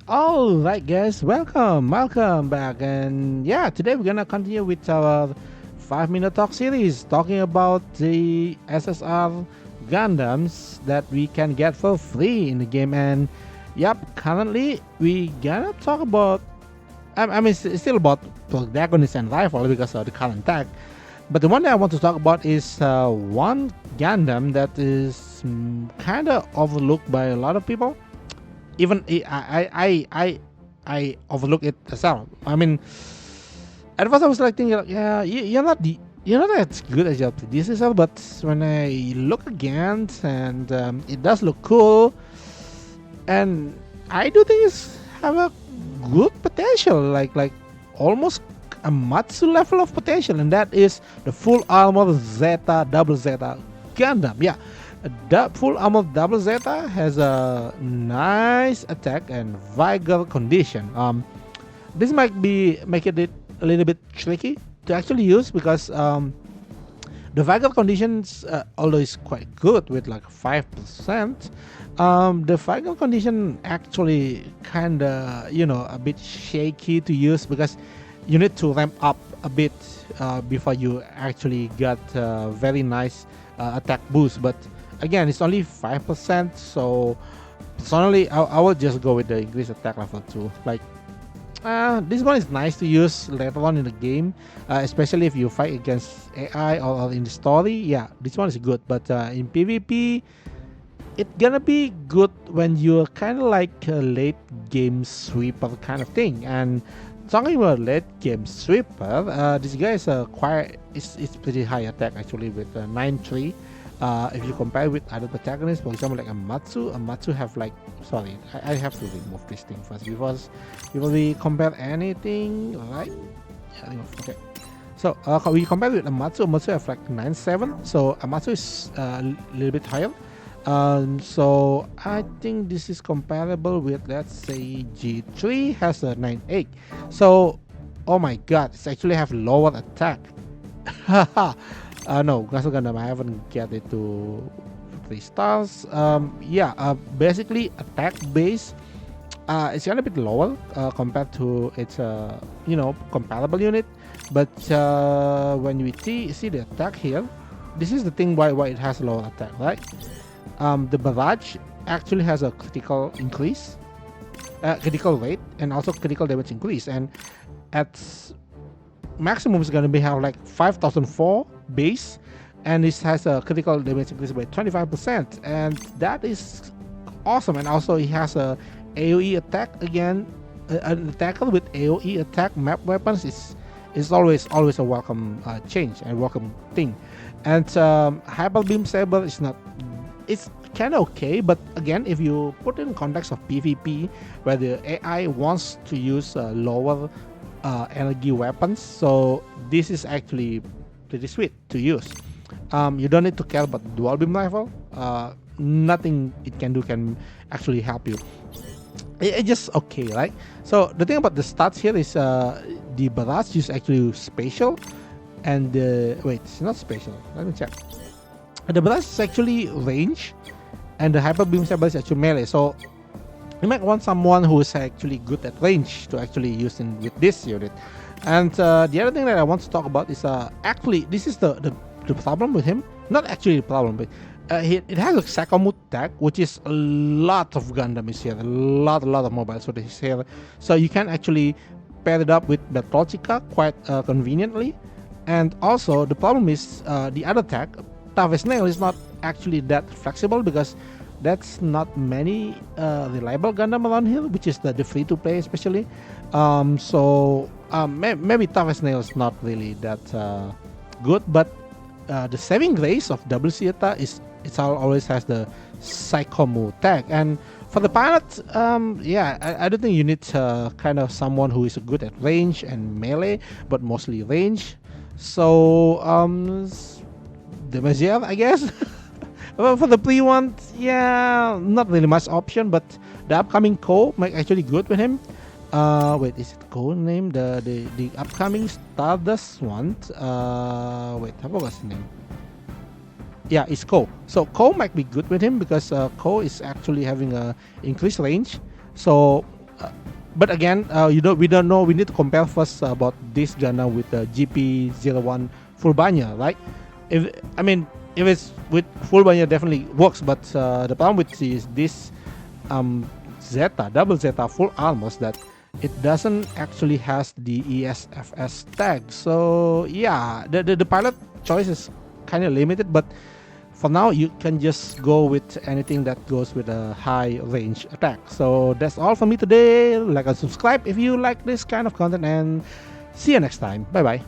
All right, guys, welcome back, and yeah, today we're gonna continue with our 5 minute talk series, talking about the SSR Gundams that we can get for free in the game. And yep, currently we gonna talk about. I mean, it's still about protagonist and rifle because of the current tag. But the one that I want to talk about is one Gundam that is kind of overlooked by a lot of people. Even I overlook it as well. I mean, at first I was like thinking, like, yeah, you're not as good as your predecessor, but when I look again, and it does look cool, and I do think it's have a good potential, like almost a Matsu level of potential, and that is the full armor Zeta double Zeta Gundam. Yeah, the full armor double Zeta has a nice attack and vigor condition. This might be making it a little bit tricky to actually use because the vigor conditions, although it's quite good with like 5%, the vigor condition actually kind of a bit shaky to use because you need to ramp up a bit before you actually got very nice attack boost. But again, it's only 5%, so personally, I will just go with the increased attack level 2. Like, this one is nice to use later on in the game, especially if you fight against AI or in the story. Yeah, this one is good, but in PvP, it's gonna be good when you're kind of like a late game sweeper kind of thing. And talking about late game sweeper, this guy is it's pretty high attack actually with 9.3. If you compare with other protagonists, for example, like a Matsu have like, sorry, I have to remove this thing first before we compare anything, right? Yeah, remove. Okay. So we compare with Amatsu have like 9.7, so Amatsu is a little bit higher. So I think this is comparable with, let's say, G3 has a 9.8. So, oh my god, it's actually have lower attack. No, Castle Gundam, I haven't get it to 3 stars. Yeah, basically attack base, it's a bit lower compared to its comparable unit. But when we see the attack here, this is the thing why it has lower attack, right? The barrage actually has a critical increase, critical rate, and also critical damage increase. And at maximum is going to be have like 5004 base, and this has a critical damage increase by 25%, and that is awesome. And also it has a AoE attack again. An attacker with AoE attack map weapons is always a welcome change and welcome thing. And hyper beam saber is not, it's kind of okay, but again, if you put in context of PvP where the AI wants to use lower energy weapons, so this is actually pretty sweet to use. You don't need to care about dual beam rifle. Nothing it can do can actually help you. It's just okay, right? So the thing about the stats here is the barrage is actually spatial, and wait, it's not spatial. Let me check. The barrage is actually range, and the hyper beam saber is actually melee. So you might want someone who is actually good at range to actually use with this unit. And the other thing that I want to talk about is actually this is the problem with him. Not actually the problem, but it has a Sakamoto tag, which is a lot of Gundam is here, a lot of mobiles for this here. So you can actually pair it up with Battlechika quite conveniently. And also the problem is the other tag, Tough as Nail, is not actually that flexible because that's not many reliable Gundam around here, which is the free to play especially. Maybe Tough as Nail is not really that good, but the saving grace of Double Zeta is it always has the Psychomu tag. And for the pilot, yeah, I don't think you need kind of someone who is good at range and melee, but mostly range. So the Mazier, I guess. Well, for the pre one, yeah, not really much option, but the upcoming Ko might actually good with him. Wait, is it Ko name? The upcoming Stardust one. Wait, how was his name? Yeah, it's Ko. So Ko might be good with him because Ko is actually having a increased range. So But again, we don't know. We need to compare first about this Gundam with the GP01 full banya, right? If I mean, if it's with full banya, definitely works. But the problem with this um, Zeta, double Zeta full armors, that it doesn't actually has the ESFS tag. So yeah, the pilot choice is kind of limited, but for now you can just go with anything that goes with a high range attack. So that's all for me today. Like and subscribe if you like this kind of content, and see you next time. Bye bye.